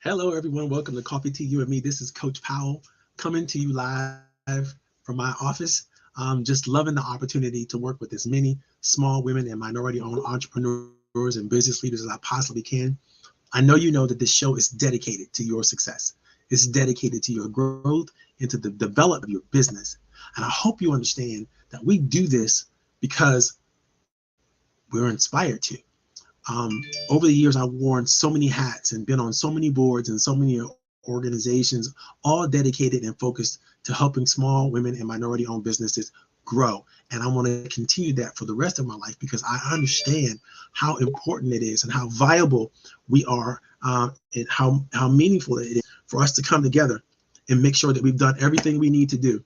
Hello, everyone. Welcome to Coffee Tea, You and Me. This is Coach Powell coming to you live from my office. Just loving the opportunity to work with as many small women and minority-owned entrepreneurs and business leaders as I possibly can. I know you know that this show is dedicated to your success. It's dedicated to your growth and to the development of your business. And I hope you understand that we do this because we're inspired to. Over the years, I've worn so many hats and been on so many boards and so many organizations, all dedicated and focused to helping small women and minority-owned businesses grow. And I want to continue that for the rest of my life because I understand how important it is and how viable we are, and how meaningful it is for us to come together and make sure that we've done everything we need to do.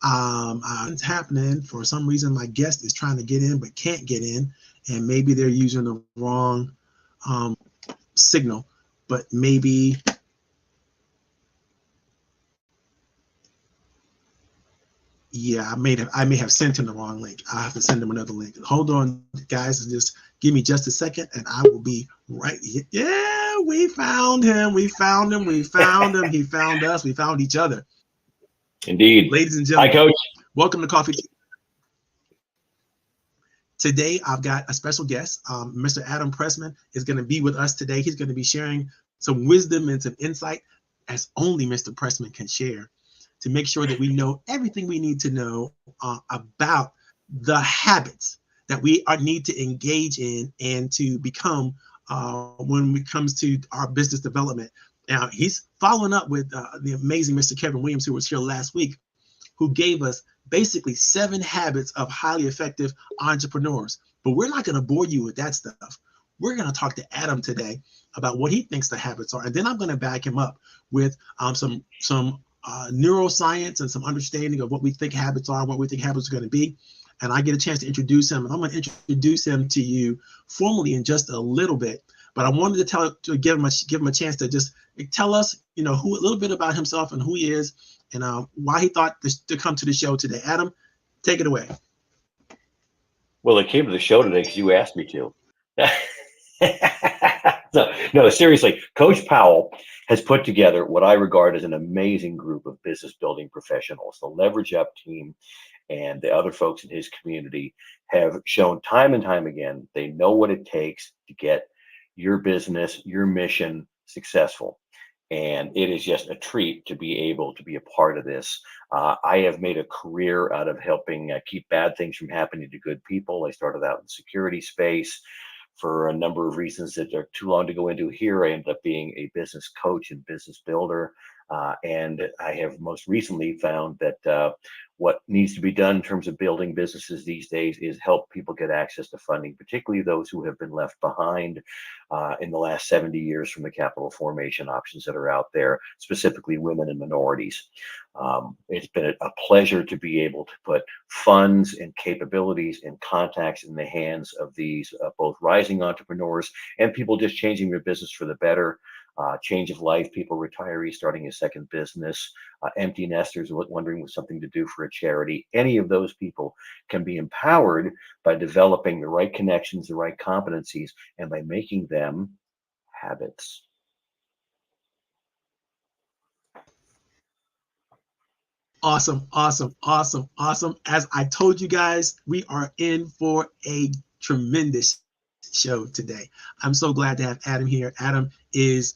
It's happening. For some reason, my guest is trying to get in but can't get in, and maybe they're using the wrong signal, but maybe I may have sent him the wrong link. I have to send him another link. Hold on, guys, and just give me just a second and I will be right here. Yeah, we found him. We found him. We found him. He found us. We found each other. Indeed. Ladies and gentlemen, hi, Coach. Welcome to Coffee Tea. Today, I've got a special guest. Mr. Adam Pressman is going to be with us today. He's going to be sharing some wisdom and some insight as only Mr. Pressman can share to make sure that we know everything we need to know about the habits that we need to engage in and to become when it comes to our business development. Now, he's following up with the amazing Mr. Kevin Williams, who was here last week, who gave us basically 7 habits of highly effective entrepreneurs. But we're not going to bore you with that stuff. We're going to talk to Adam today about what he thinks the habits are. And then I'm going to back him up with some neuroscience and some understanding of what we think habits are, what we think habits are going to be. And I get a chance to introduce him. And I'm going to introduce him to you formally in just a little bit. But I wanted to give him a chance to just tell us, a little bit about himself and who he is, and why he thought to come to the show today. Adam, take it away. Well, I came to the show today because you asked me to. No, seriously, Coach Powell has put together what I regard as an amazing group of business building professionals. The Leverage Up team and the other folks in his community have shown time and time again they know what it takes to get your business, your mission successful. And it is just a treat to be able to be a part of this. I have made a career out of helping keep bad things from happening to good people. I started out in the security space for a number of reasons that are too long to go into here. I ended up being a business coach and business builder. And I have most recently found that what needs to be done in terms of building businesses these days is help people get access to funding, particularly those who have been left behind in the last 70 years from the capital formation options that are out there, specifically women and minorities. It's been a pleasure to be able to put funds and capabilities and contacts in the hands of these both rising entrepreneurs and people just changing their business for the better. Change of life, people, retirees starting a second business, empty nesters wondering with something to do for a charity. Any of those people can be empowered by developing the right connections, the right competencies, and by making them habits. Awesome. As I told you guys, we are in for a tremendous show today. I'm so glad to have Adam here. Adam is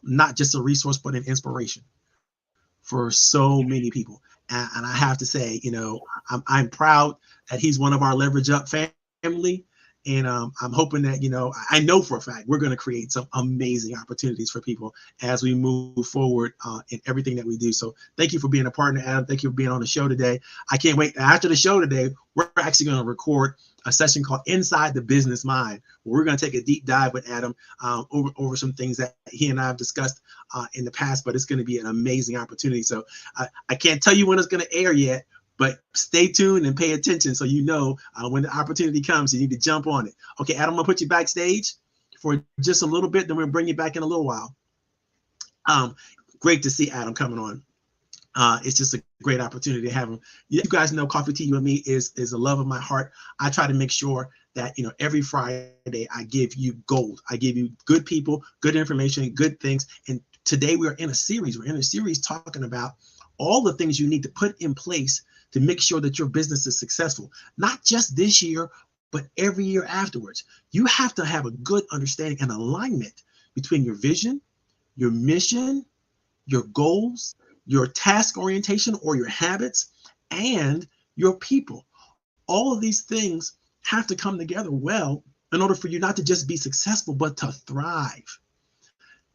not just a resource, but an inspiration for so many people. And I have to say, I'm proud that he's one of our Leverage Up family. And I'm hoping that, I know for a fact we're going to create some amazing opportunities for people as we move forward in everything that we do. So thank you for being a partner, Adam. Thank you for being on the show today. I can't wait. After the show today, we're actually going to record a session called Inside the Business Mind, where we're going to take a deep dive with Adam over some things that he and I have discussed in the past, but it's going to be an amazing opportunity. So I can't tell you when it's going to air yet, but stay tuned and pay attention so when the opportunity comes, you need to jump on it. Okay, Adam, I'm going to put you backstage for just a little bit, then we'll bring you back in a little while. Great to see Adam coming on. It's just a great opportunity to have them. You guys know Coffee Tea with Me is a love of my heart. I try to make sure that every Friday I give you gold. I give you good people, good information, good things. And today we're in a series. We're in a series talking about all the things you need to put in place to make sure that your business is successful, not just this year, but every year afterwards. You have to have a good understanding and alignment between your vision, your mission, your goals, your task orientation or your habits, and your people. All of these things have to come together well in order for you not to just be successful, but to thrive.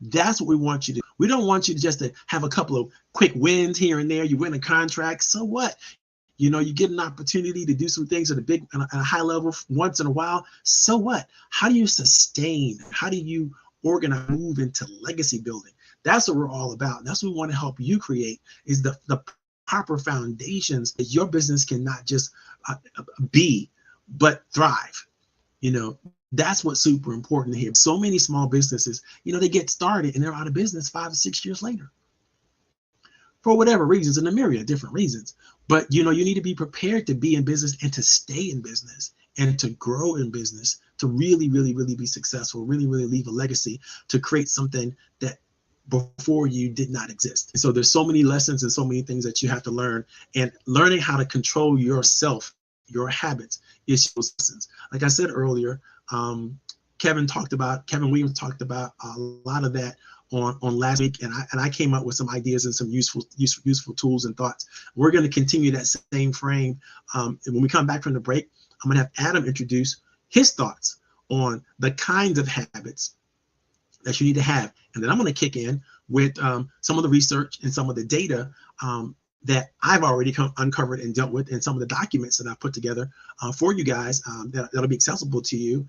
That's what we want you to do. We don't want you to just to have a couple of quick wins here and there. You win a contract, so what? You get an opportunity to do some things at a high level once in a while. So what? How do you sustain? How do you organize, move into legacy building? That's what we're all about. That's what we want to help you create, is the proper foundations that your business can not just be, but thrive. That's what's super important here. So many small businesses, they get started and they're out of business 5 or 6 years later, for whatever reasons, and a myriad of different reasons. But you need to be prepared to be in business and to stay in business and to grow in business, to really, really, really be successful, really, really leave a legacy, to create something that before you did not exist. So there's so many lessons and so many things that you have to learn, and learning how to control yourself, your habits, is those lessons. Like I said earlier, Kevin Williams talked about a lot of that on last week, and I came up with some ideas and some useful tools and thoughts. We're going to continue that same frame. And when we come back from the break, I'm going to have Adam introduce his thoughts on the kinds of habits that you need to have, and then I'm going to kick in with some of the research and some of the data that I've already uncovered and dealt with, and some of the documents that I've put together for you guys that'll be accessible to you.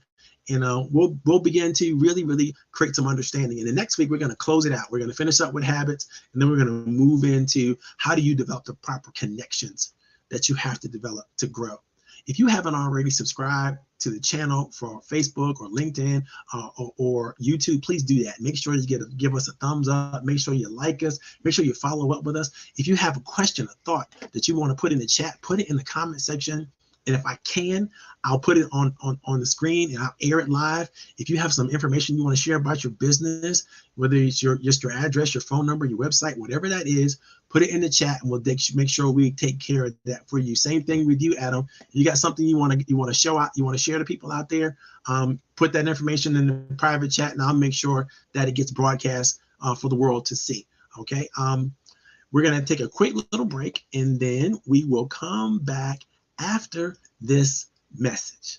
And we'll begin to really, really create some understanding. And the next week, we're going to close it out. We're going to finish up with habits, and then we're going to move into how do you develop the proper connections that you have to develop to grow. If you haven't already subscribed to the channel for Facebook or LinkedIn or YouTube, please do that. Make sure you give us a thumbs up. Make sure you like us. Make sure you follow up with us. If you have a question, a thought that you want to put in the chat, put it in the comment section. And if I can, I'll put it on the screen and I'll air it live. If you have some information you want to share about your business, whether it's just your address, your phone number, your website, whatever that is, put it in the chat and we'll make sure we take care of that for you. Same thing with you, Adam. If you got something you want to show out, you want to share to people out there, put that information in the private chat and I'll make sure that it gets broadcast for the world to see. Okay. We're going to take a quick little break and then we will come back after this message.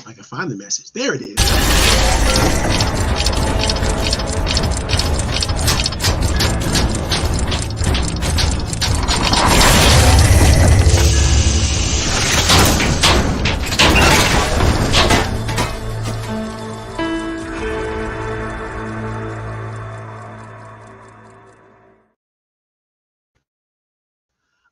I can find the message. There it is.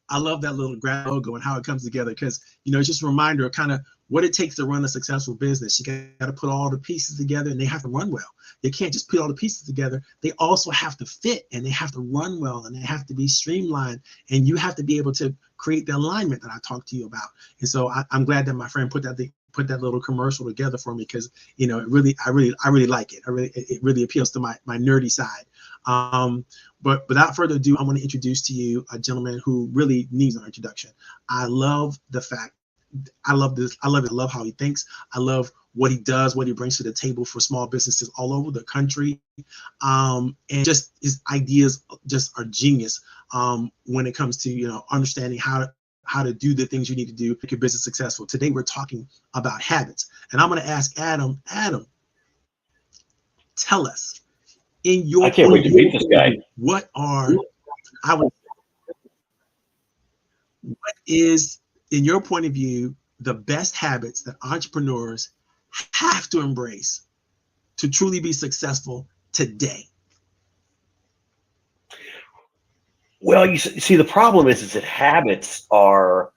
I love that little graphic logo and how it comes together, because it's just a reminder of kind of what it takes to run a successful business. You got to put all the pieces together and they have to run well. They can't just put all the pieces together. They also have to fit and they have to run well and they have to be streamlined, and you have to be able to create the alignment that I talked to you about. And so I'm glad that my friend put that little commercial together for me, because I really like it. It really appeals to my nerdy side. But without further ado, I'm going to introduce to you a gentleman who really needs an introduction. I love this. I love how he thinks. I love what he does, what he brings to the table for small businesses all over the country. And just his ideas just are genius when it comes to, understanding how to do the things you need to do to make your business successful. Today, we're talking about habits. And I'm going to ask Adam, tell us, in your I can't wait to meet this guy. What is, in your point of view, the best habits that entrepreneurs have to embrace to truly be successful today? Well, you see, the problem is that habits are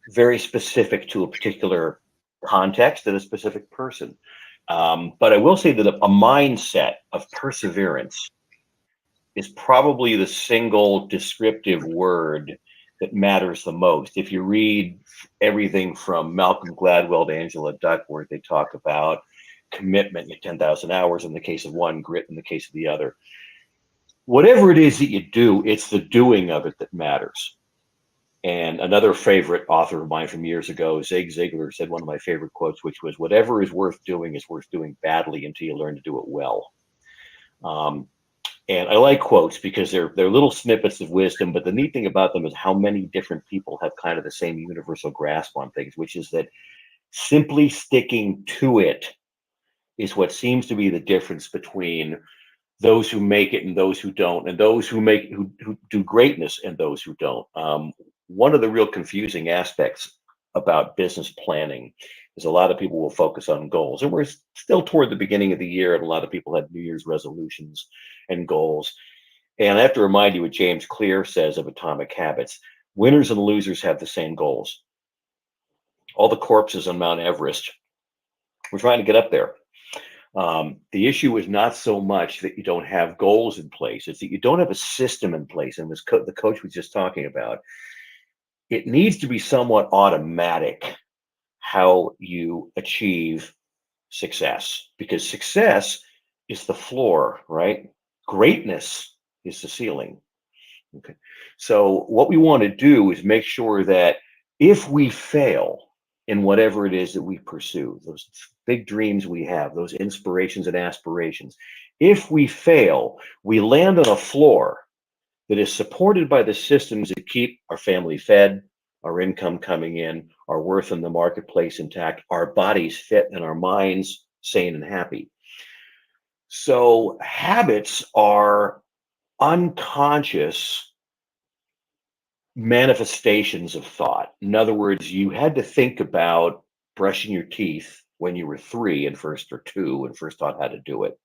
very specific to a particular context and a specific person. But I will say that a mindset of perseverance is probably the single descriptive word that matters the most. If you read everything from Malcolm Gladwell to Angela Duckworth, they talk about commitment in 10,000 hours in the case of one, grit in the case of the other. Whatever it is that you do, it's the doing of it that matters. And another favorite author of mine from years ago, Zig Ziglar, said one of my favorite quotes, which was, "Whatever is worth doing badly until you learn to do it well." And I like quotes because they're little snippets of wisdom, but the neat thing about them is how many different people have kind of the same universal grasp on things, which is that simply sticking to it is what seems to be the difference between those who make it and those who don't, and those who do greatness and those who don't. One of the real confusing aspects about business planning is a lot of people will focus on goals, and we're still toward the beginning of the year, and a lot of people have New Year's resolutions and goals. And I have to remind you what James Clear says of Atomic Habits: winners and losers have the same goals. All the corpses on Mount Everest, we're trying to get up there. The issue is not so much that you don't have goals in place, it's that you don't have a system in place. And this the coach was just talking about, it needs to be somewhat automatic how you achieve success, because success is the floor, right? Greatness is the ceiling. Okay. So what we want to do is make sure that if we fail in whatever it is that we pursue, those big dreams we have, those inspirations and aspirations, if we fail, we land on a floor that is supported by the systems that keep our family fed, our income coming in, our worth in the marketplace intact, our bodies fit, and our minds sane and happy. So habits are unconscious manifestations of thought. In other words, you had to think about brushing your teeth when you were 3 and first, or 2, and first taught how to do it.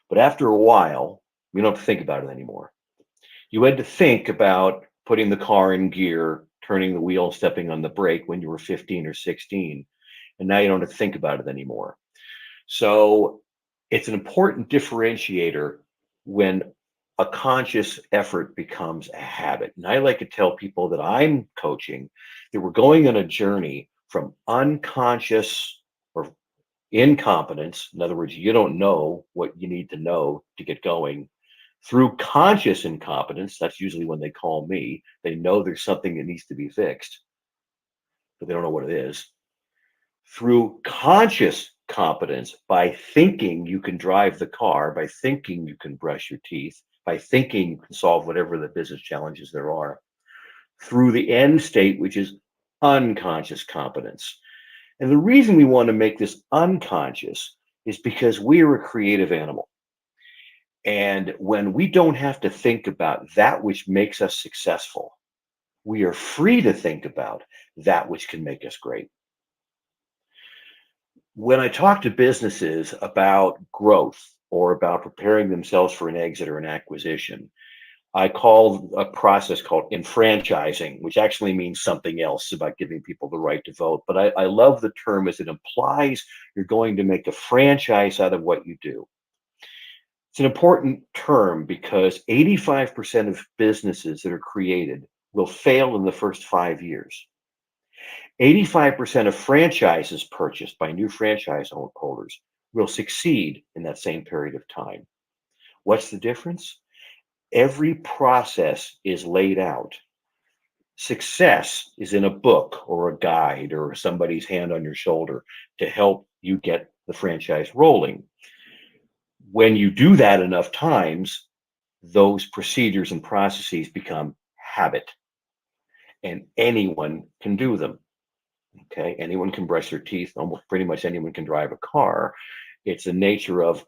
But after a while, you don't have to think about it anymore. You had to think about putting the car in gear, turning the wheel, stepping on the brake when you were 15 or 16. And now you don't have to think about it anymore. So it's an important differentiator when a conscious effort becomes a habit. And I like to tell people that I'm coaching that we're going on a journey from unconscious or incompetence. In other words, you don't know what you need to know to get going, through conscious incompetence. That's usually when they call me. They know there's something that needs to be fixed, but they don't know what it is. Through conscious competence, by thinking you can drive the car, by thinking you can brush your teeth, by thinking you can solve whatever the business challenges there are, through the end state, which is unconscious competence. And the reason we want to make this unconscious is because we are a creative animal. And when we don't have to think about that which makes us successful, we are free to think about that which can make us great. When I talk to businesses about growth or about preparing themselves for an exit or an acquisition, I call a process called enfranchising, which actually means something else, about giving people the right to vote. But I love the term as it implies you're going to make a franchise out of what you do. It's an important term because 85% of businesses that are created will fail in the first 5 years. 85% of franchises purchased by new franchise holders will succeed in that same period of time. What's the difference? Every process is laid out. Success is in a book or a guide or somebody's hand on your shoulder to help you get the franchise rolling. When you do that enough times, those procedures and processes become habit, and anyone can do them. Okay, anyone can brush their teeth. Almost pretty much anyone can drive a car. It's the nature of,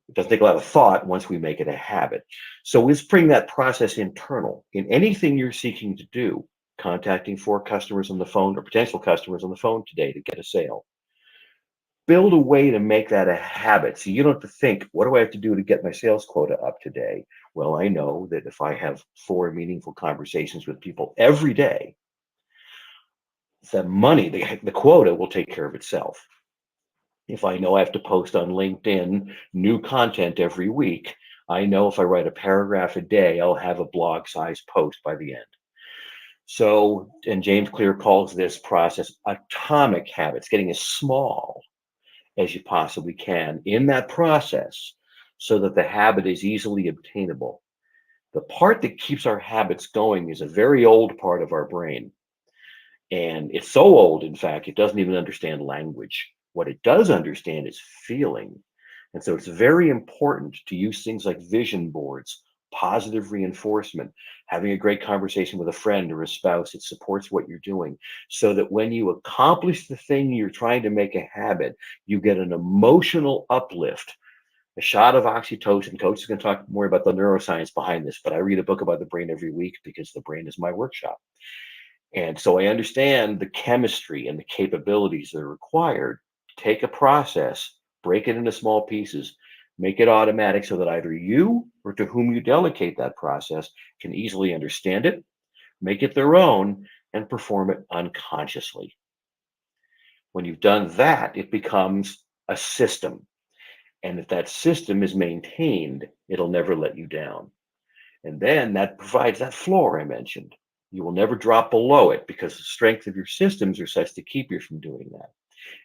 it doesn't take a lot of thought once we make it a habit. So let's bring that process internal. In anything you're seeking to do, contacting 4 customers on the phone or potential customers on the phone today to get a sale, build a way to make that a habit. So you don't have to think, what do I have to do to get my sales quota up today? Well, I know that if I have 4 meaningful conversations with people every day, the money, the quota will take care of itself. If I know I have to post on LinkedIn new content every week, I know if I write a paragraph a day, I'll have a blog-sized post by the end. So, and James Clear calls this process atomic habits, getting as small as you possibly can in that process so that the habit is easily obtainable. The part that keeps our habits going is a very old part of our brain. And it's so old, in fact, it doesn't even understand language. What it does understand is feeling. And so it's very important to use things like vision boards, positive reinforcement, having a great conversation with a friend or a spouse that supports what you're doing, so that when you accomplish the thing you're trying to make a habit, you get an emotional uplift, a shot of oxytocin. Coach is going to talk more about the neuroscience behind this, but I read a book about the brain every week because the brain is my workshop. And so I understand the chemistry and the capabilities that are required to take a process, break it into small pieces, make it automatic so that either you or to whom you delegate that process can easily understand it, make it their own, and perform it unconsciously. When you've done that, it becomes a system. And if that system is maintained, it'll never let you down. And then that provides that floor I mentioned. You will never drop below it because the strength of your systems are such to keep you from doing that.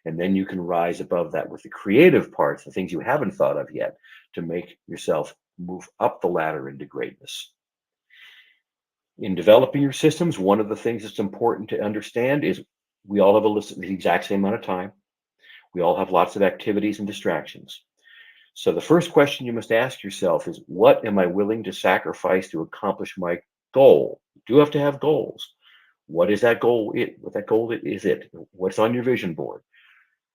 And then you can rise above that with the creative parts, the things you haven't thought of yet, to make yourself move up the ladder into greatness. In developing your systems, one of the things that's important to understand is we all have the exact same amount of time. We all have lots of activities and distractions. So the first question you must ask yourself is, what am I willing to sacrifice to accomplish my goal? You do have to have goals. What is that goal? What that goal is it? What's on your vision board?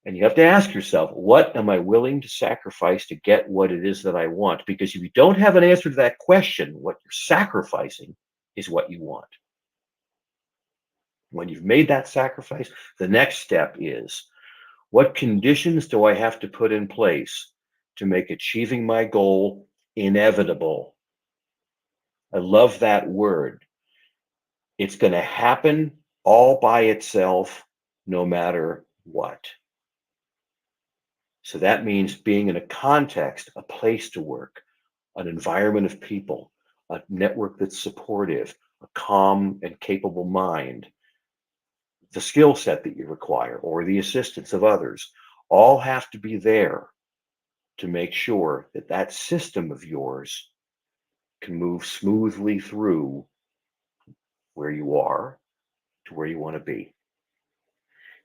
And you have to ask yourself, what am I willing to sacrifice to get what it is that I want? Because if you don't have an answer to that question, what you're sacrificing is what you want. When you've made that sacrifice, the next step is, what conditions do I have to put in place to make achieving my goal inevitable? I love that word. It's going to happen all by itself, no matter what. So that means being in a context, a place to work, an environment of people, a network that's supportive, a calm and capable mind, the skill set that you require, or the assistance of others, all have to be there to make sure that that system of yours can move smoothly through where you are to where you want to be.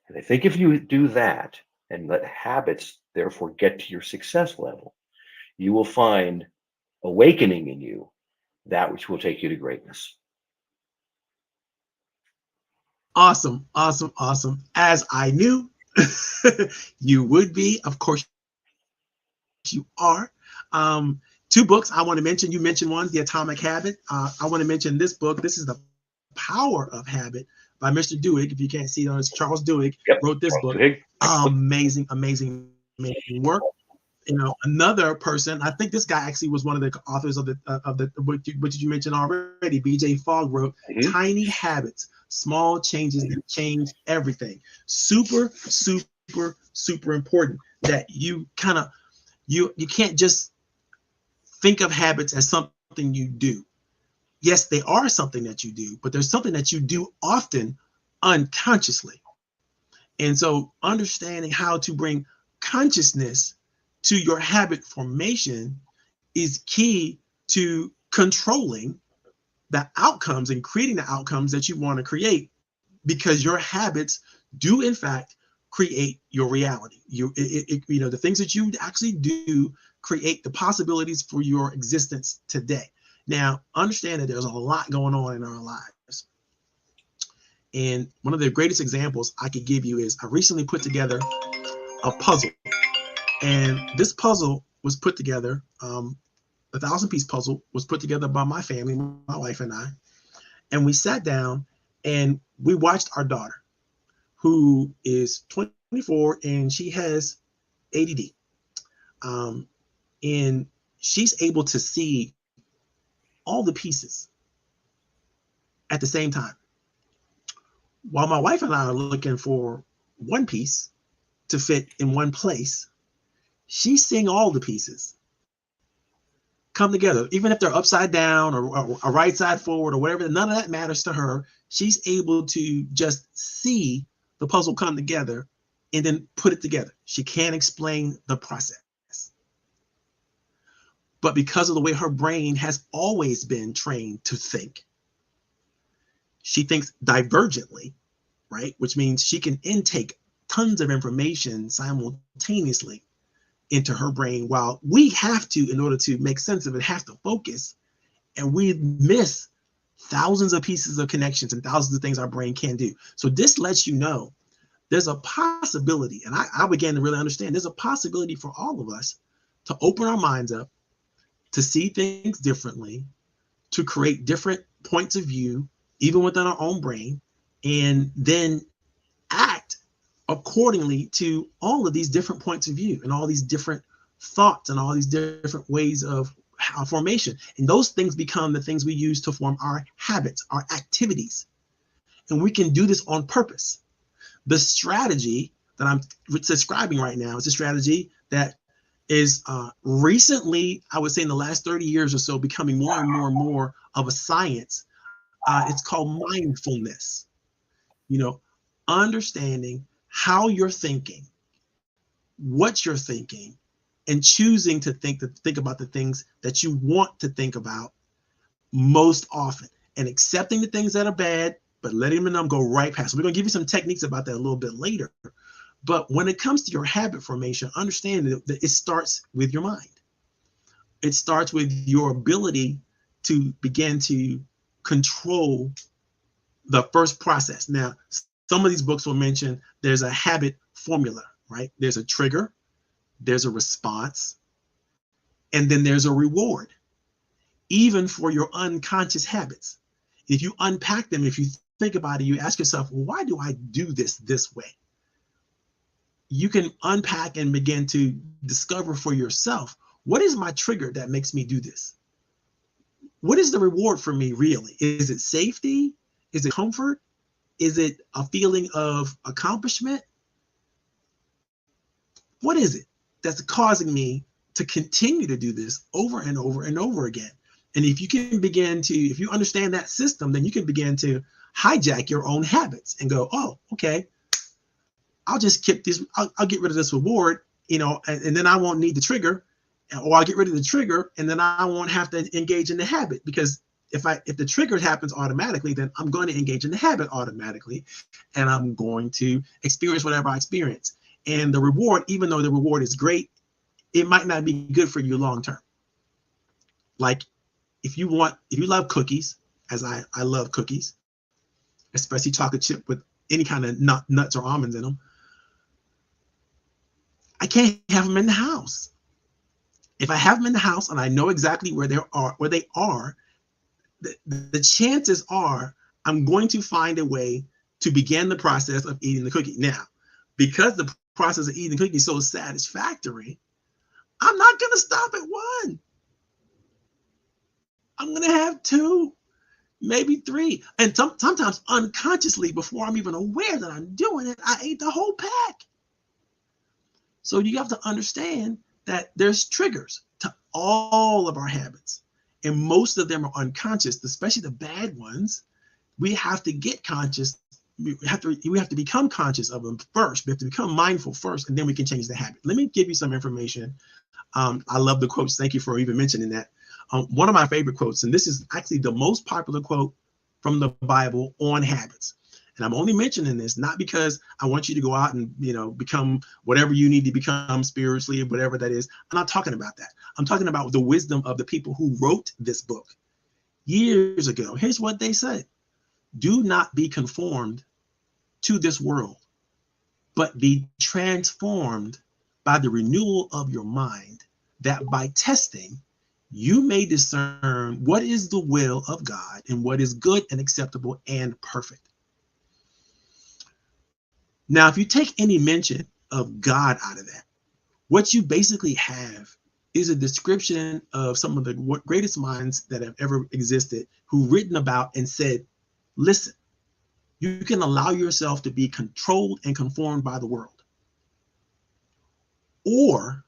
And I think if you do that and let habits therefore get to your success level, you will find awakening in you that which will take you to greatness. Awesome, awesome, awesome. As I knew you would be, of course you are. Two books I want to mention. You mentioned one, The Atomic Habit. I want to mention this book. This is The Power of Habit by Mr. Duhigg. If you can't see it, it's Charles Duhigg wrote this book. Amazing, amazing, amazing work. You know, another person, I think this guy actually was one of the authors of the what you mentioned already. B.J. Fogg wrote Tiny Habits, Small Changes That Change Everything. Super, super, super important that you kind of you can't just think of habits as something you do. Yes, they are something that you do, but there's something that you do often unconsciously. And so understanding how to bring consciousness to your habit formation is key to controlling the outcomes and creating the outcomes that you want to create, because your habits do in fact create your reality. You know, the things that you actually do create the possibilities for your existence today. Now, understand that there's a lot going on in our lives. And one of the greatest examples I could give you is I recently put together a puzzle. And this puzzle was put together, a 1,000-piece puzzle was put together by my family, my wife and I. And we sat down and we watched our daughter, who is 24 and she has ADD. And she's able to see all the pieces at the same time. While my wife and I are looking for one piece to fit in one place, she's seeing all the pieces come together, even if they're upside down or right side forward or whatever. None of that matters to her. She's able to just see the puzzle come together and then put it together. She can't explain the process. But because of the way her brain has always been trained to think, she thinks divergently, right? Which means she can intake tons of information simultaneously into her brain, while we have to, in order to make sense of it, have to focus, and we miss thousands of pieces of connections and thousands of things our brain can do. So this lets you know there's a possibility, and I began to really understand there's a possibility for all of us to open our minds up, to see things differently, to create different points of view, even within our own brain, and then act accordingly to all of these different points of view and all these different thoughts and all these different ways of formation. And those things become the things we use to form our habits, our activities. And we can do this on purpose. The strategy that I'm describing right now is a strategy that is recently, I would say in the last 30 years or so, becoming more and more and more of a science. It's called mindfulness. You know, understanding how you're thinking, what you're thinking, and choosing to think about the things that you want to think about most often, and accepting the things that are bad, but letting them go right past. So we're going to give you some techniques about that a little bit later. But when it comes to your habit formation, understand that it starts with your mind. It starts with your ability to begin to control the first process. Now, some of these books will mention there's a habit formula, right? There's a trigger, there's a response, and then there's a reward, even for your unconscious habits. If you unpack them, if you think about it, you ask yourself, well, why do I do this way? You can unpack and begin to discover for yourself, what is my trigger that makes me do this? What is the reward for me really? Is it safety? Is it comfort? Is it a feeling of accomplishment? What is it that's causing me to continue to do this over and over and over again? And if you can begin to, if you understand that system, then you can begin to hijack your own habits and go, oh, okay, I'll just keep this, I'll get rid of this reward, and then I won't need the trigger, or I'll get rid of the trigger and then I won't have to engage in the habit, because if the trigger happens automatically, then I'm going to engage in the habit automatically, and I'm going to experience whatever I experience. And the reward, even though the reward is great, it might not be good for you long term. Like if you love cookies, as I love cookies, especially chocolate chip with any kind of nuts or almonds in them, I can't have them in the house. If I have them in the house and I know exactly where they are, the chances are I'm going to find a way to begin the process of eating the cookie. Now, because the process of eating the cookie is so satisfactory, I'm not going to stop at one. I'm going to have two, maybe three. And sometimes unconsciously, before I'm even aware that I'm doing it, I ate the whole pack. So you have to understand that there's triggers to all of our habits. And most of them are unconscious, especially the bad ones. We have to get conscious. We have to become conscious of them first. We have to become mindful first, and then we can change the habit. Let me give you some information. I love the quotes. Thank you for even mentioning that. One of my favorite quotes, and this is actually the most popular quote from the Bible on habits. And I'm only mentioning this not because I want you to go out and become whatever you need to become spiritually, whatever that is. I'm not talking about that. I'm talking about the wisdom of the people who wrote this book years ago. Here's what they said: do not be conformed to this world, but be transformed by the renewal of your mind, that by testing you may discern what is the will of God and what is good and acceptable and perfect. Now, if you take any mention of God out of that, what you basically have is a description of some of the greatest minds that have ever existed, who written about and said, listen, you can allow yourself to be controlled and conformed by the world, or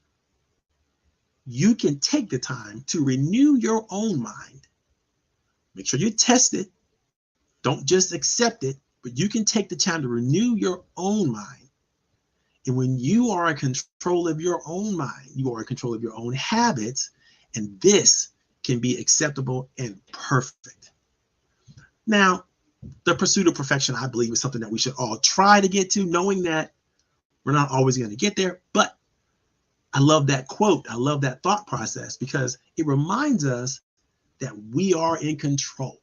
you can take the time to renew your own mind. Make sure you test it. Don't just accept it, but you can take the time to renew your own mind. And when you are in control of your own mind, you are in control of your own habits, and this can be acceptable and perfect. Now, the pursuit of perfection, I believe, is something that we should all try to get to, knowing that we're not always going to get there. But I love that quote. I love that thought process because it reminds us that we are in control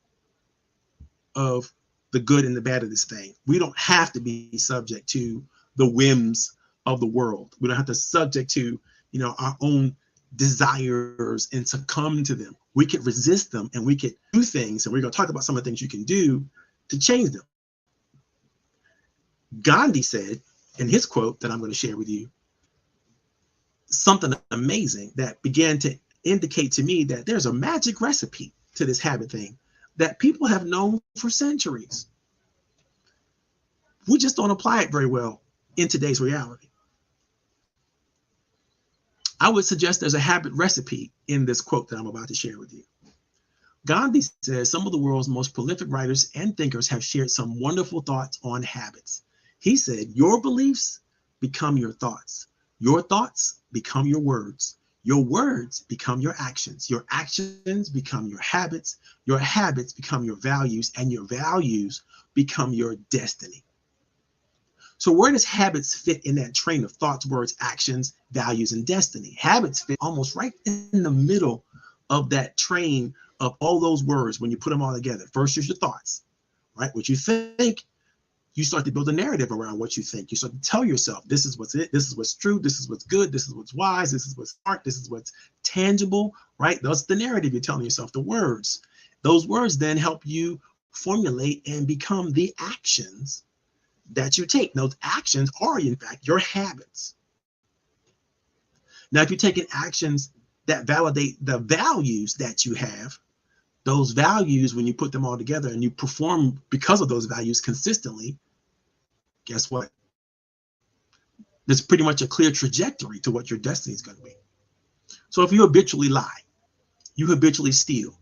of the good and the bad of this thing. We don't have to be subject to the whims of the world. We don't have to subject to, our own desires and succumb to them. We could resist them and we could do things. And we're going to talk about some of the things you can do to change them. Gandhi said in his quote that I'm going to share with you something amazing that began to indicate to me that there's a magic recipe to this habit thing that people have known for centuries. We just don't apply it very well in today's reality. I would suggest there's a habit recipe in this quote that I'm about to share with you. Gandhi says some of the world's most prolific writers and thinkers have shared some wonderful thoughts on habits. He said, your beliefs become your thoughts. Your thoughts become your words. Your words become your actions. Your actions become your habits. Your habits become your values, and your values become your destiny. So where does habits fit in that train of thoughts, words, actions, values, and destiny? Habits fit almost right in the middle of that train of all those words when you put them all together. First is your thoughts, right? What you think, you start to build a narrative around what you think. You start to tell yourself, this is what's it, this is what's true, this is what's good, this is what's wise, this is what's smart, this is what's tangible, right? That's the narrative you're telling yourself, the words. Those words then help you formulate and become the actions that you take. Those actions are, in fact, your habits. Now, if you're taking actions that validate the values that you have, those values, when you put them all together and you perform because of those values consistently, guess what? There's pretty much a clear trajectory to what your destiny is going to be. So if you habitually lie, you habitually steal,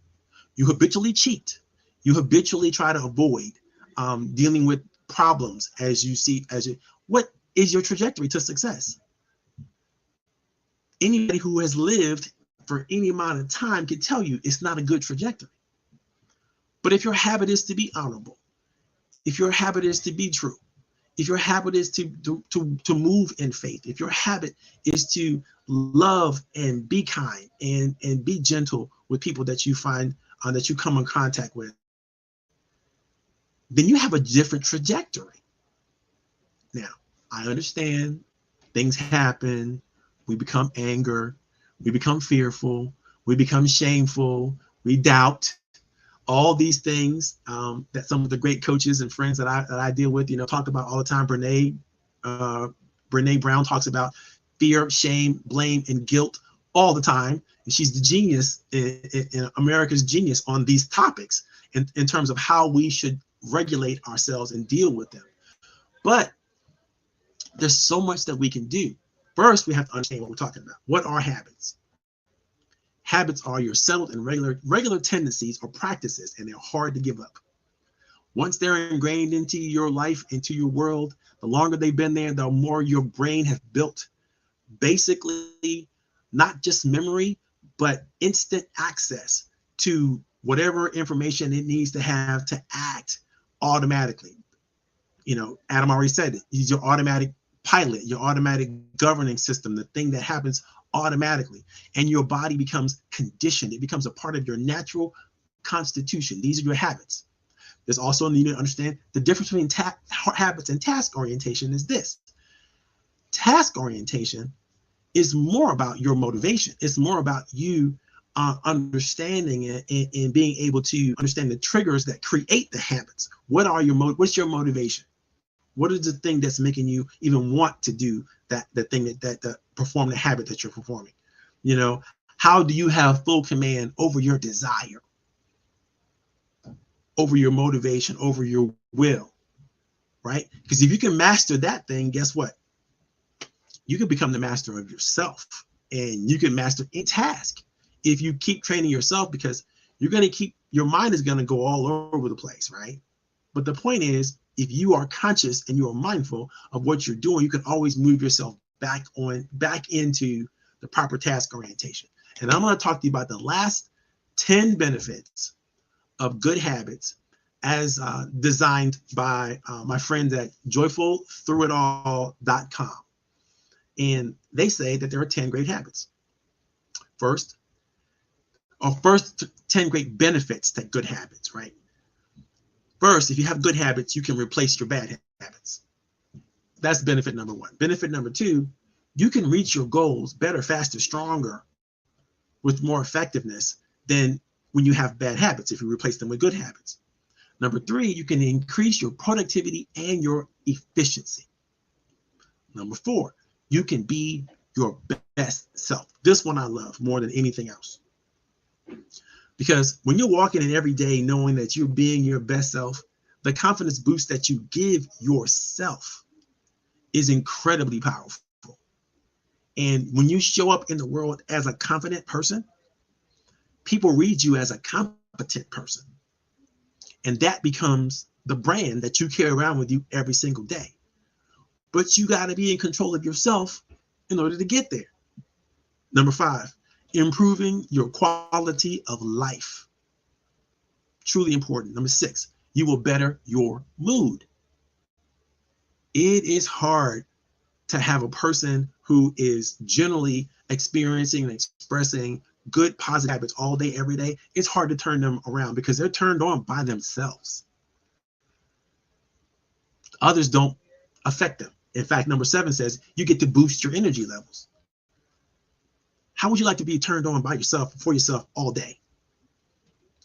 you habitually cheat, you habitually try to avoid dealing with problems what is your trajectory to success? Anybody who has lived for any amount of time can tell you it's not a good trajectory. But if your habit is to be honorable, if your habit is to be true, if your habit is to move in faith, if your habit is to love and be kind and be gentle with people that you find that you come in contact with, then you have a different trajectory. Now, I understand things happen. We become anger. We become fearful. We become shameful. We doubt. All these things that some of the great coaches and friends that I deal with, talk about all the time. Brene Brown talks about fear, shame, blame, and guilt all the time. And she's the genius in America's genius on these topics in terms of how we should regulate ourselves and deal with them. But there's so much that we can do. First, we have to understand what we're talking about. What are habits? Habits are your settled and regular tendencies or practices, and they're hard to give up. Once they're ingrained into your life, into your world, the longer they've been there, the more your brain has built basically not just memory, but instant access to whatever information it needs to have to act automatically. Adam already said it. He's your automatic pilot, your automatic governing system, the thing that happens automatically, and your body becomes conditioned. It becomes a part of your natural constitution. These are your habits. There's also need to understand the difference between habits and task orientation is this. Task orientation is more about your motivation. It's more about you understanding it and being able to understand the triggers that create the habits. What's your motivation? What is the thing that's making you even want to do the thing that perform the habit that you're performing? How do you have full command over your desire, over your motivation, over your will, right? Because if you can master that thing, guess what? You can become the master of yourself. and you can master a task if you keep training yourself, because you're going to keep, your mind is going to go all over the place, right? But the point is, if you are conscious and you are mindful of what you're doing, you can always move yourself back into the proper task orientation. And I'm going to talk to you about the last 10 benefits of good habits as designed by my friends at joyfulthroughitall.com. And they say that there are 10 great habits. First 10 great benefits to good habits, right? First, if you have good habits, you can replace your bad habits. That's benefit number one. Benefit number two, you can reach your goals better, faster, stronger, with more effectiveness than when you have bad habits, if you replace them with good habits. Number three, you can increase your productivity and your efficiency. Number four, you can be your best self. This one I love more than anything else. Because when you're walking in every day knowing that you're being your best self, the confidence boost that you give yourself is incredibly powerful. And when you show up in the world as a confident person, people read you as a competent person. And that becomes the brand that you carry around with you every single day. But you got to be in control of yourself in order to get there. Number five, improving your quality of life. Truly important. Number six, you will better your mood. It is hard to have a person who is generally experiencing and expressing good positive habits all day, every day. It's hard to turn them around because they're turned on by themselves. Others don't affect them. In fact, number seven says you get to boost your energy levels. How would you like to be turned on by yourself, for yourself all day?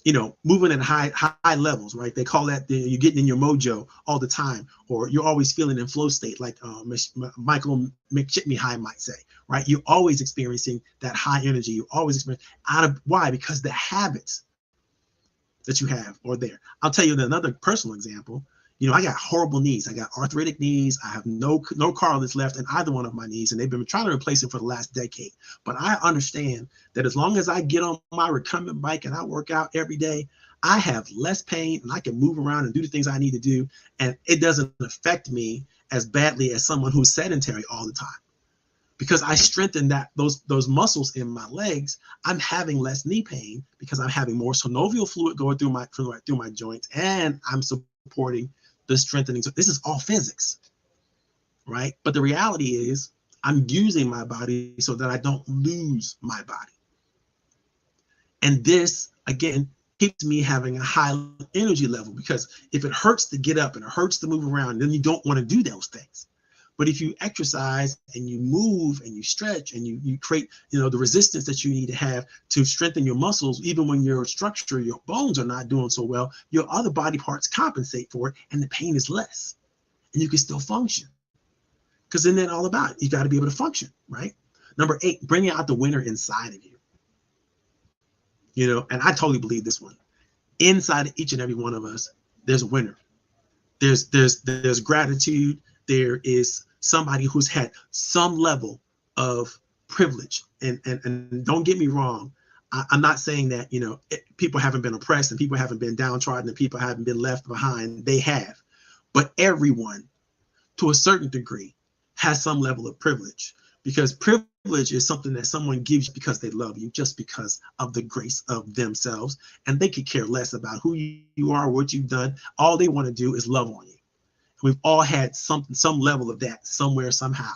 You know, moving at high levels, right? They call that you're getting in your mojo all the time, or you're always feeling in flow state, like Michael McChitney might say, right? You're always experiencing that high energy. You always experience why? Because the habits that you have are there. I'll tell you another personal example. You know, I got horrible knees. I got arthritic knees. I have no cartilage left in either one of my knees, and they've been trying to replace it for the last decade. But I understand that as long as I get on my recumbent bike and I work out every day, I have less pain and I can move around and do the things I need to do, and it doesn't affect me as badly as someone who's sedentary all the time. Because I strengthen those muscles in my legs, I'm having less knee pain because I'm having more synovial fluid going through my joints, and I'm supporting the strengthening. So this is all physics, right? But the reality is I'm using my body so that I don't lose my body. And this, again, keeps me having a high energy level, because if it hurts to get up and it hurts to move around, then you don't want to do those things. But if you exercise and you move and you stretch and you create, the resistance that you need to have to strengthen your muscles, even when your structure, your bones are not doing so well, your other body parts compensate for it and the pain is less and you can still function. Because then all about it, you got to be able to function, right? Number 8, bringing out the winner inside of you. And I totally believe this one. Inside of each and every one of us, there's a winner. There's gratitude. There is somebody who's had some level of privilege. And don't get me wrong, I'm not saying that, people haven't been oppressed and people haven't been downtrodden and people haven't been left behind. They have. But everyone, to a certain degree, has some level of privilege, because privilege is something that someone gives you because they love you, just because of the grace of themselves. And they could care less about who you are, what you've done. All they want to do is love on you. We've all had some level of that somewhere, somehow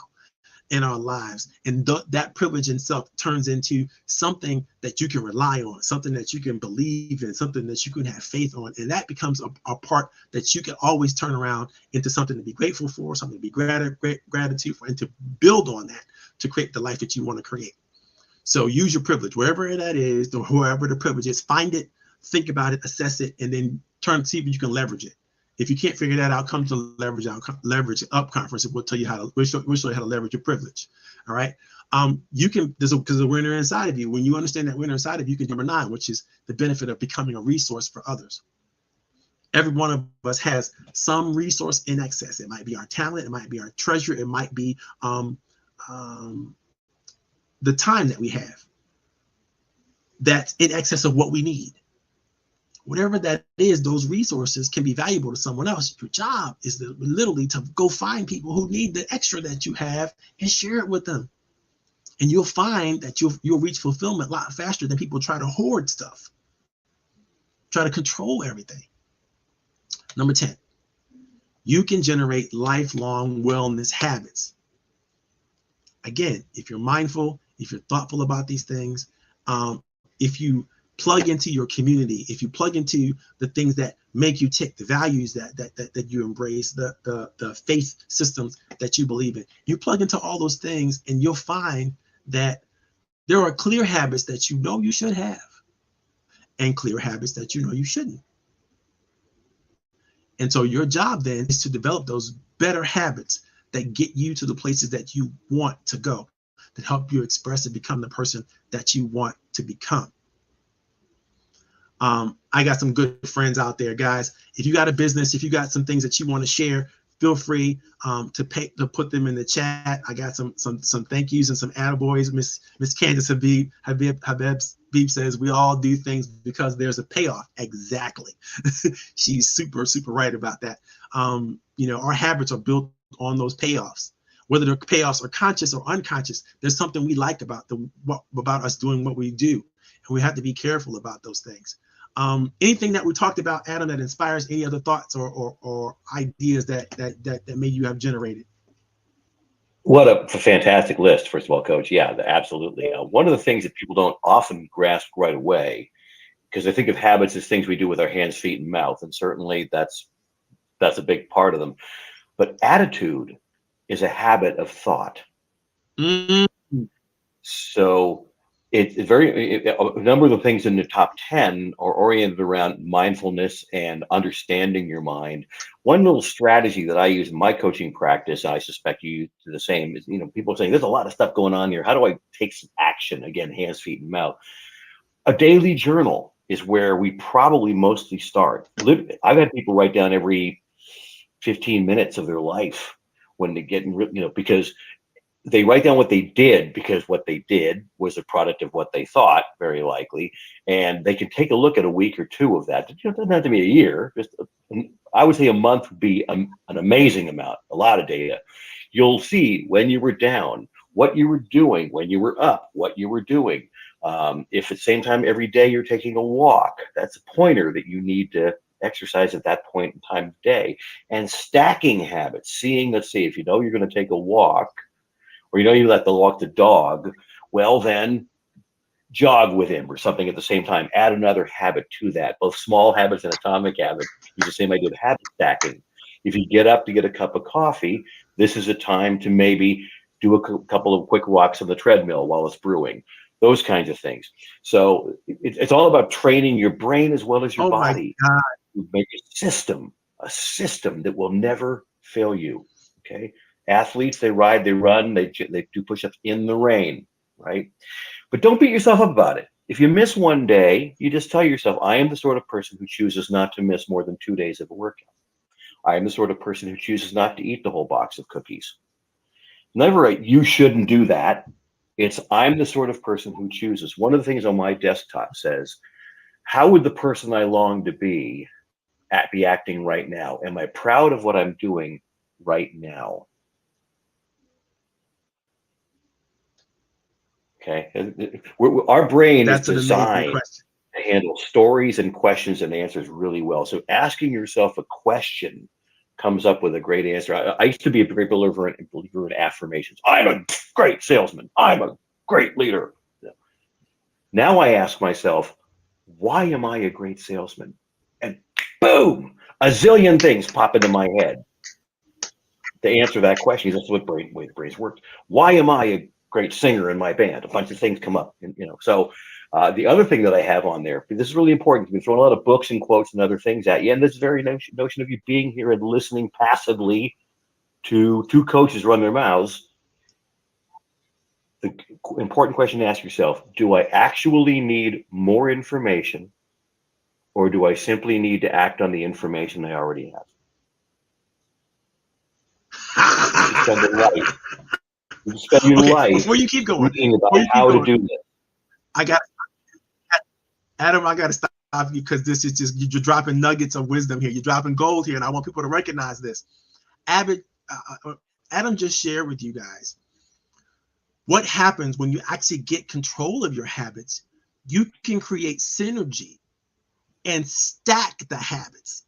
in our lives. And that privilege itself turns into something that you can rely on, something that you can believe in, something that you can have faith on. And that becomes a part that you can always turn around into something to be grateful for, something to be gratitude for, and to build on that to create the life that you want to create. So use your privilege, wherever that is, or whoever the privilege is, find it, think about it, assess it, and then see if you can leverage it. If you can't figure that out, come to the Leverage Up conference, and we'll tell you we'll show you how to leverage your privilege. All right. You can, because the winner inside of you, when you understand that winner inside of you, can number 9, which is the benefit of becoming a resource for others. Every one of us has some resource in excess. It might be our talent, it might be our treasure, it might be the time that we have that's in excess of what we need. Whatever that is, those resources can be valuable to someone else. Your job is literally to go find people who need the extra that you have and share it with them. And you'll find that you'll reach fulfillment a lot faster than people try to hoard stuff, try to control everything. Number 10, you can generate lifelong wellness habits. Again, if you're mindful, if you're thoughtful about these things, if you plug into your community, if you plug into the things that make you tick, the values that you embrace, the faith systems that you believe in, you plug into all those things and you'll find that there are clear habits that you know you should have and clear habits that you know you shouldn't. And so your job then is to develop those better habits that get you to the places that you want to go, that help you express and become the person that you want to become. I got some good friends out there, guys. If you got a business, if you got some things that you want to share, feel free to put them in the chat. I got some thank yous and some attaboys. Miss Candace Habib says we all do things because there's a payoff. Exactly. She's super right about that. Our habits are built on those payoffs. Whether the payoffs are conscious or unconscious, there's something we like about us doing what we do, and we have to be careful about those things. Anything that we talked about, Adam, that inspires any other thoughts or ideas that maybe you have generated? What a fantastic list, first of all, Coach. Yeah, absolutely. One of the things that people don't often grasp right away, because they think of habits as things we do with our hands, feet, and mouth, and certainly that's a big part of them. But attitude is a habit of thought. Mm-hmm. So a number of the things in the top 10 are oriented around mindfulness and understanding your mind. One little strategy that I use in my coaching practice, and I suspect you do the same, is, people are saying there's a lot of stuff going on here. How do I take some action? Again, hands, feet, and mouth. A daily journal is where we probably mostly start. I've had people write down every 15 minutes of their life when they get, because they write down what they did, because what they did was a product of what they thought, very likely, and they can take a look at a week or two of that. It doesn't have to be a year. I would say a month would be an amazing amount, a lot of data. You'll see when you were down, what you were doing, when you were up, what you were doing. If at the same time every day you're taking a walk, that's a pointer that you need to exercise at that point in time of day. And stacking habits, let's see, if you know you're going to take a walk, or you let walk the dog, well then jog with him or something at the same time. Add another habit to that. Both small habits and atomic habits use the same idea of habit stacking. If you get up to get a cup of coffee, this is a time to maybe do a couple of quick walks on the treadmill while it's brewing. Those kinds of things. So it's all about training your brain as well as your body. To make a system that will never fail you. Okay. Athletes, they ride, they run, they do push-ups in the rain, right? But don't beat yourself up about it. If you miss one day, you just tell yourself, I am the sort of person who chooses not to miss more than 2 days of a workout. I am the sort of person who chooses not to eat the whole box of cookies. Never you shouldn't do that. It's I'm the sort of person who chooses. One of the things on my desktop says, how would the person I long to be acting right now? Am I proud of what I'm doing right now? Okay, our brain is designed to handle stories and questions and answers really well. So asking yourself a question comes up with a great answer. I used to be a great believer in affirmations. I'm a great salesman. I'm a great leader. Now I ask myself, why am I a great salesman? And boom, a zillion things pop into my head to answer that question. That's what way the brains work. Why am I a great singer in my band? A bunch of things come up, So the other thing that I have on there, this is really important. We've thrown a lot of books and quotes and other things at you, and this very notion of you being here and listening passively to two coaches run their mouths. The important question to ask yourself: do I actually need more information, or do I simply need to act on the information I already have? Spend the life You spend your Okay, life before you keep going, thinking about how to do this. I got Adam. I got to stop you because this is just you're dropping nuggets of wisdom here. You're dropping gold here, and I want people to recognize this. Adam just shared with you guys what happens when you actually get control of your habits. You can create synergy and stack the habits.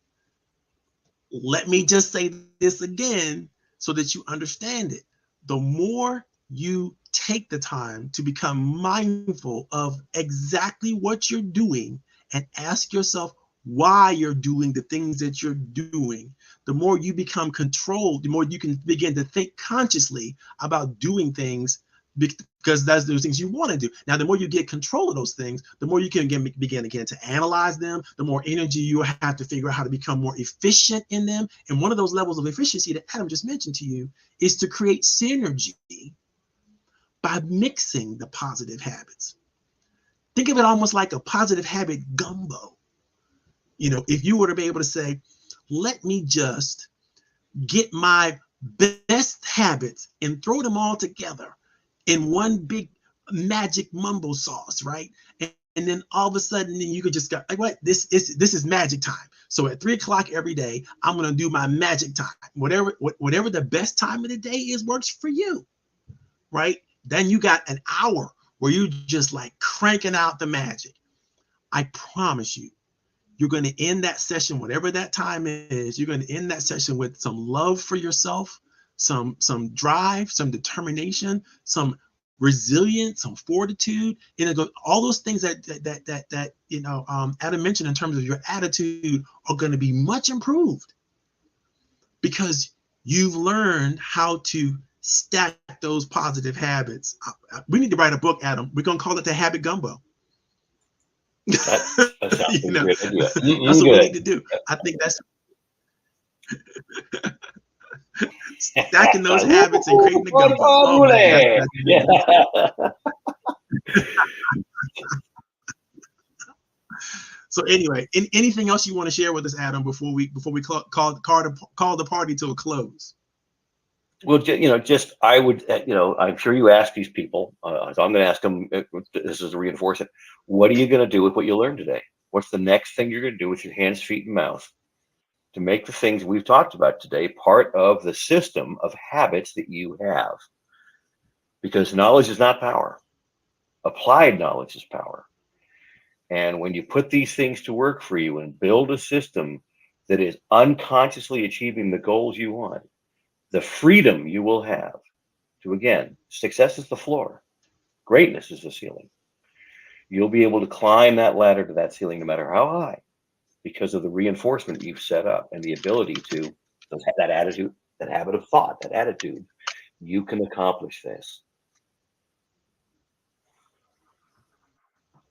Let me just say this again so that you understand it. The more you take the time to become mindful of exactly what you're doing and ask yourself why you're doing the things that you're doing, the more you become controlled, the more you can begin to think consciously about doing things because that's those things you want to do. Now, the more you get control of those things, the more you can begin again to analyze them, the more energy you have to figure out how to become more efficient in them. And one of those levels of efficiency that Adam just mentioned to you is to create synergy by mixing the positive habits. Think of it almost like a positive habit gumbo. You know, if you were to be able to say, let me just get my best habits and throw them all together in one big magic mumbo sauce, right? And then all of a sudden, then you could just go, like, what? This is magic time. So at 3 o'clock every day, I'm gonna do my magic time. Whatever the best time of the day is, works for you, right? Then you got an hour where you just like cranking out the magic. I promise you, you're going to end that session, whatever that time is, you're going to end that session with some love for yourself, some drive, some determination, some resilience, some fortitude, all those things that Adam mentioned in terms of your attitude are going to be much improved because you've learned how to stack those positive habits. We need to write a book, Adam. We're going to call it the Habit Gumbo. That sounds like a great idea. That's what we need to do. I think that's stacking those habits and creating the gumbo. Oh, man, So anyway, anything else you want to share with us, Adam, before we call the party to a close? Well, I would, I'm sure you ask these people, so I'm going to ask them, this is to reinforce it. What are you going to do with what you learned today? What's the next thing you're going to do with your hands, feet, and mouth to make the things we've talked about today part of the system of habits that you have? Because knowledge is not power. Applied knowledge is power. And when you put these things to work for you and build a system that is unconsciously achieving the goals you want, the freedom you will have to, again, success is the floor, greatness is the ceiling. You'll be able to climb that ladder to that ceiling no matter how high because of the reinforcement you've set up and the ability to, that attitude, that habit of thought, that attitude, you can accomplish this.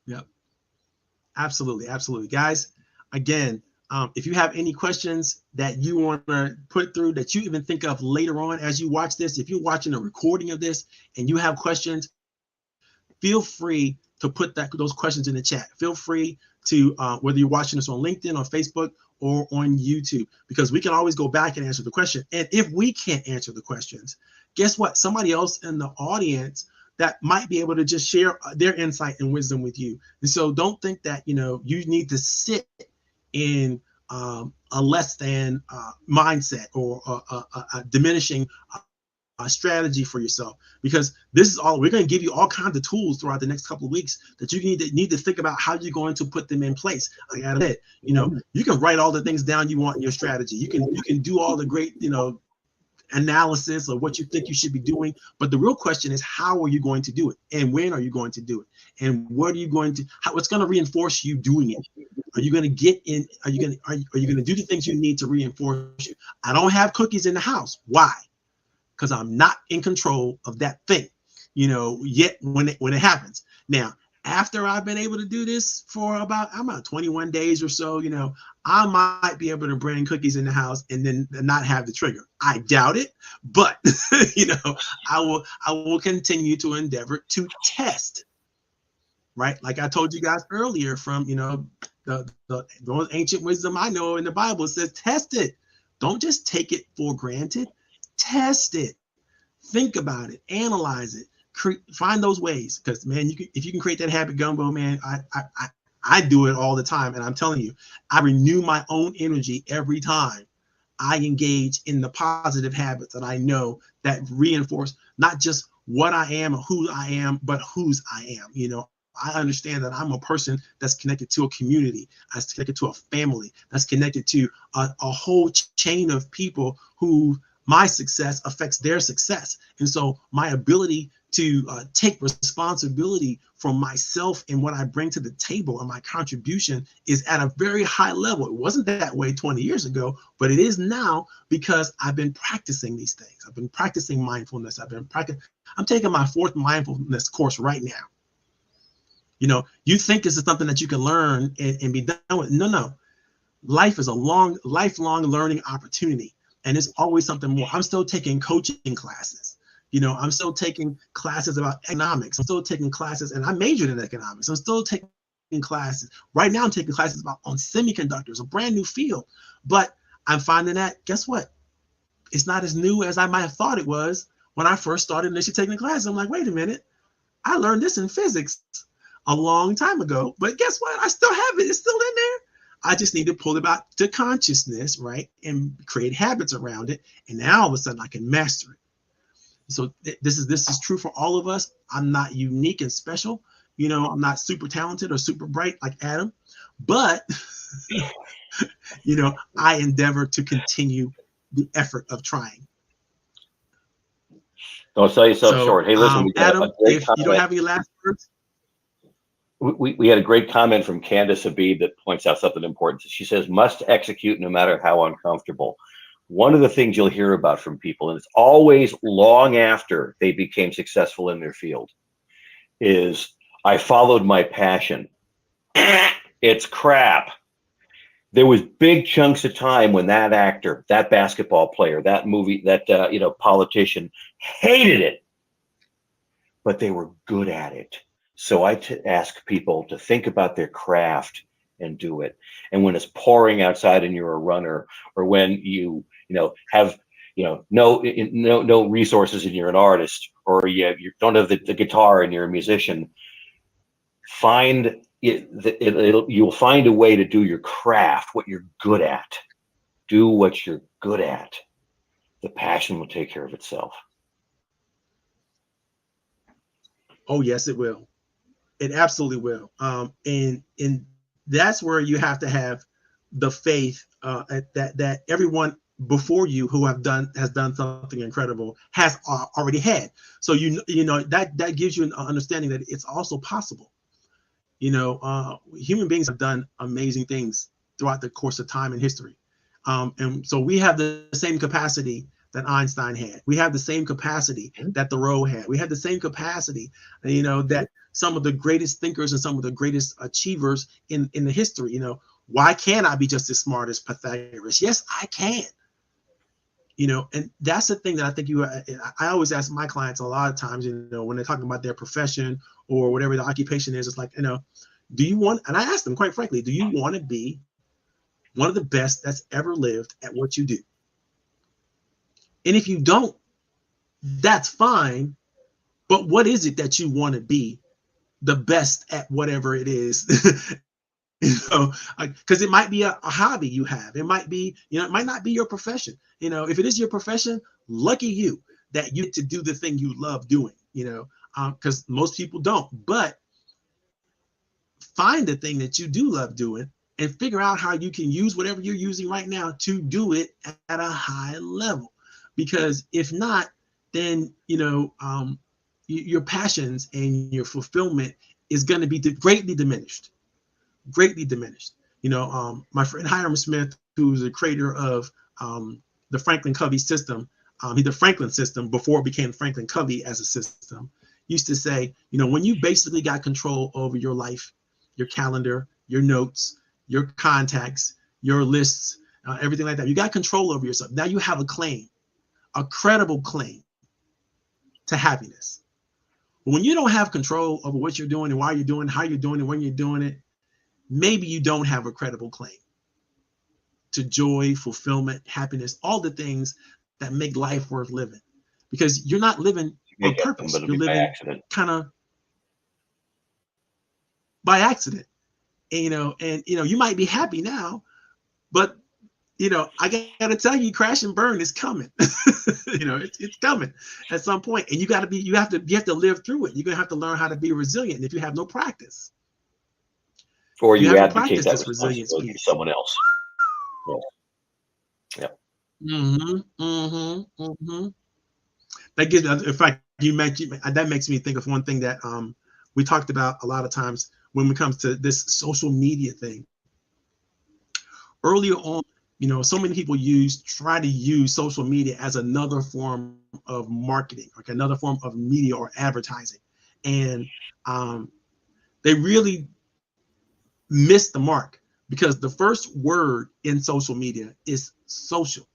Yep. Absolutely. Absolutely. Guys, again, if you have any questions that you want to put through that you even think of later on as you watch this, if you're watching a recording of this and you have questions, feel free to put those questions in the chat. Feel free to, whether you're watching this on LinkedIn, on Facebook, or on YouTube, because we can always go back and answer the question. And if we can't answer the questions, guess what? Somebody else in the audience that might be able to just share their insight and wisdom with you. And so don't think that, you need to sit in a less than mindset or a diminishing strategy for yourself, because this is all we're going to give you all kinds of tools throughout the next couple of weeks that you need to think about how you're going to put them in place. Like I said, you can write all the things down you want in your strategy. You can do all the great, analysis of what you think you should be doing, but the real question is, how are you going to do it, and when are you going to do it, and what are you going to, what's going to reinforce you doing it? Are you going to get in? Are you going to do the things you need to reinforce you? I don't have cookies in the house. Why? Because I'm not in control of that thing, yet when it happens. Now, after I've been able to do this for about 21 days or so, I might be able to bring cookies in the house and then not have the trigger. I doubt it, but I will continue to endeavor to test. Right, like I told you guys earlier, from the ancient wisdom I know in the Bible says, test it. Don't just take it for granted. Test it. Think about it, analyze it, find those ways. Because man, if you can create that habit gumbo, man, I do it all the time, and I'm telling you, I renew my own energy every time I engage in the positive habits that I know that reinforce not just what I am or who I am, but whose I am. You know, I understand that I'm a person that's connected to a community, that's connected to a family, that's connected to a whole chain of people who my success affects their success. And so my ability to take responsibility for myself and what I bring to the table and my contribution is at a very high level. It wasn't that way 20 years ago, but it is now because I've been practicing these things. I've been practicing mindfulness. I'm taking my 4th mindfulness course right now. You know, you think this is something that you can learn and be done with. No. Life is a lifelong learning opportunity. And it's always something more. I'm still taking coaching classes. You know, I'm still taking classes about economics. I'm still taking classes, and I majored in economics. I'm still taking classes. Right now, I'm taking classes on semiconductors, a brand new field. But I'm finding that, guess what? It's not as new as I might have thought it was when I first started initially taking the class. I'm like, wait a minute. I learned this in physics a long time ago. But guess what? I still have it. It's still in there. I just need to pull it back to consciousness, right? And create habits around it. And now all of a sudden I can master it. So this is true for all of us. I'm not unique and special. You know, I'm not super talented or super bright like Adam, but you know, I endeavor to continue the effort of trying. Don't sell yourself short. Hey, listen, we got Adam, a great if comment. you don't have any last words. We had a great comment from Candace Habib that points out something important. She says, must execute no matter how uncomfortable. One of the things you'll hear about from people, and it's always long after they became successful in their field, is I followed my passion. It's crap. There was big chunks of time when that actor, that basketball player, that movie, that politician hated it, but they were good at it. So I ask people to think about their craft and do it. And when it's pouring outside and you're a runner, or when you have no resources and you're an artist, or you don't have the guitar and you're a musician, you'll find a way to do your craft, what you're good at. Do what you're good at. The passion will take care of itself. Oh yes, it will. It absolutely will. And that's where you have to have the faith that everyone before you who has done something incredible has already had. So you know that gives you an understanding that it's also possible. You know, human beings have done amazing things throughout the course of time and history, and so we have the same capacity that Einstein had. We have the same capacity that Thoreau had. We have the same capacity, you know, that some of the greatest thinkers and some of the greatest achievers in the history. You know, why can't I be just as smart as Pythagoras? Yes, I can. You know, and that's the thing that I think I always ask my clients a lot of times, you know, when they're talking about their profession or whatever the occupation is, it's like, you know, do you want, and I ask them quite frankly, do you want to be one of the best that's ever lived at what you do? And if you don't, that's fine. But what is it that you want to be the best at, whatever it is? You know, because it might be a hobby you have. It might be, you know, it might not be your profession. You know, if it is your profession, lucky you that you get to do the thing you love doing, you know, because most people don't. But find the thing that you do love doing and figure out how you can use whatever you're using right now to do it at a high level. Because if not, then, you know, your passions and your fulfillment is going to be greatly diminished. You know, my friend Hiram Smith, who's the creator of the Franklin Covey system, the Franklin system before it became Franklin Covey as a system, used to say, you know, when you basically got control over your life, your calendar, your notes, your contacts, your lists, everything like that, you got control over yourself. Now you have a claim, a credible claim to happiness. But when you don't have control over what you're doing and why you're doing, how you're doing it, when you're doing it, maybe you don't have a credible claim to joy, fulfillment, happiness, all the things that make life worth living. because you're not living on purpose. You're living kind of by accident. And you might be happy now, but I gotta tell you, crash and burn is coming. It's coming at some point, and you have to live through it. You're gonna have to learn how to be resilient if you have no practice. Or you advocate that responsibility to someone else. Yeah. That gives, in fact, that makes me think of one thing that we talked about a lot of times when it comes to this social media thing. Earlier on, so many people try to use social media as another form of marketing, like another form of media or advertising. And they really miss the mark, because the first word in social media is social.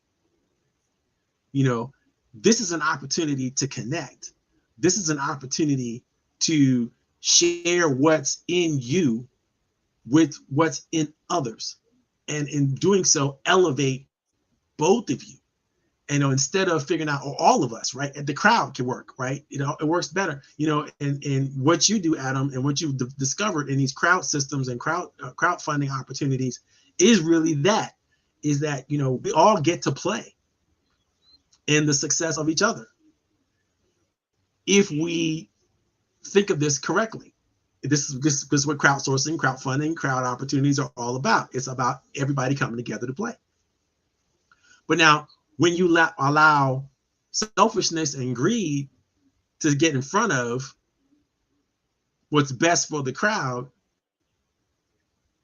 This is an opportunity to connect. This is an opportunity to share what's in you with what's in others. And in doing so, elevate both of you. Instead of figuring out, or all of us, right? The crowd can work, right? It works better, and what you do, Adam, and what you've discovered in these crowd systems and crowdfunding opportunities is really that we all get to play in the success of each other if we think of this correctly. This is what crowdsourcing, crowdfunding, crowd opportunities are all about. It's about everybody coming together to play. But now, when you allow selfishness and greed to get in front of what's best for the crowd,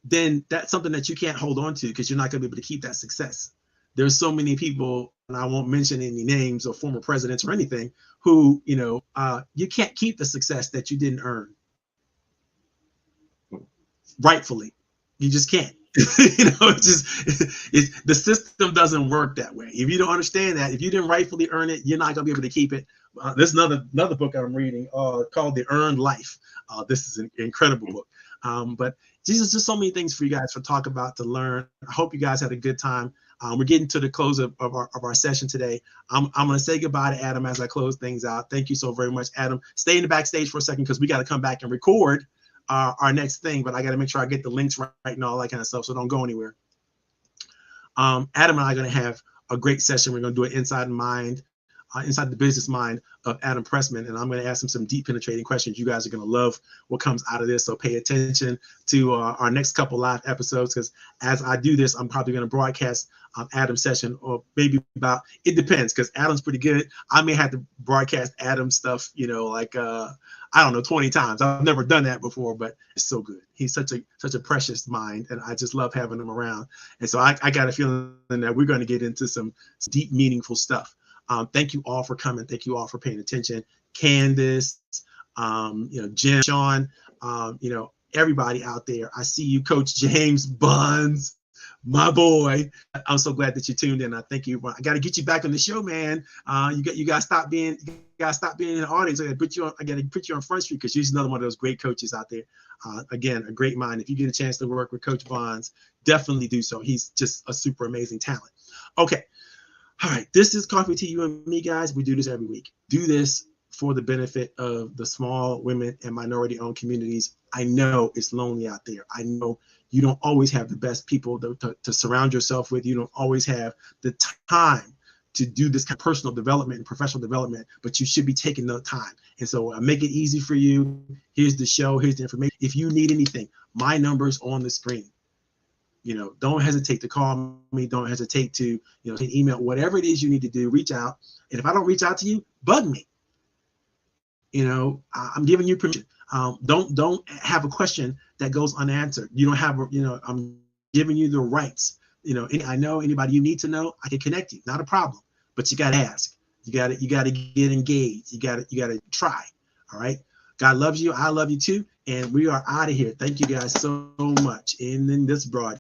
then that's something that you can't hold on to, because you're not going to be able to keep that success. There's so many people, and I won't mention any names or former presidents or anything, who, you can't keep the success that you didn't earn rightfully. You just can't. The system doesn't work that way. If you don't understand that, if you didn't rightfully earn it, you're not going to be able to keep it. There's another book I'm reading called The Earned Life. This is an incredible book. But Jesus, just so many things for you guys to talk about, to learn. I hope you guys had a good time. We're getting to the close of our session today. I'm going to say goodbye to Adam as I close things out. Thank you so very much, Adam. Stay in the backstage for a second, because we got to come back and record our next thing, but I got to make sure I get the links right and all that kind of stuff, so don't go anywhere. Adam and I are going to have a great session. We're going to do it inside the business mind of Adam Pressman, and I'm going to ask him some deep penetrating questions. You guys are going to love what comes out of this, so pay attention to our next couple live episodes, because as I do this, I'm probably going to broadcast Adam's session, or maybe it depends, because Adam's pretty good. I may have to broadcast Adam's stuff, I don't know, 20 times. I've never done that before, but it's so good. He's such a precious mind, and I just love having him around. And so I got a feeling that we're going to get into some deep, meaningful stuff. Thank you all for coming. Thank you all for paying attention. Candace, Jim, Sean, everybody out there. I see you, Coach James Buns, my boy. I'm so glad that you tuned in. I thank you. I got to get you back on the show, man. You got to stop being in the audience. I got to put you on Front Street, because she's another one of those great coaches out there. Again, a great mind. If you get a chance to work with Coach Bonds, definitely do so. He's just a super amazing talent. Okay. All right. This is Coffee Tea, You and Me, guys. We do this every week. Do this for the benefit of the small women and minority-owned communities. I know it's lonely out there. I know you don't always have the best people to surround yourself with. You don't always have the time to do this kind of personal development and professional development, but you should be taking the time. And so I make it easy for you. Here's the show. Here's the information. If you need anything, my number's on the screen. Don't hesitate to call me. Don't hesitate to, send email, whatever it is you need to do, reach out. And if I don't reach out to you, bug me. I'm giving you permission. Don't have a question that goes unanswered. You don't have, I'm giving you the rights. I know anybody you need to know, I can connect you, not a problem, but you got to ask, you got to get engaged. You got to try. All right. God loves you. I love you too. And we are out of here. Thank you guys so much. And then this broadcast.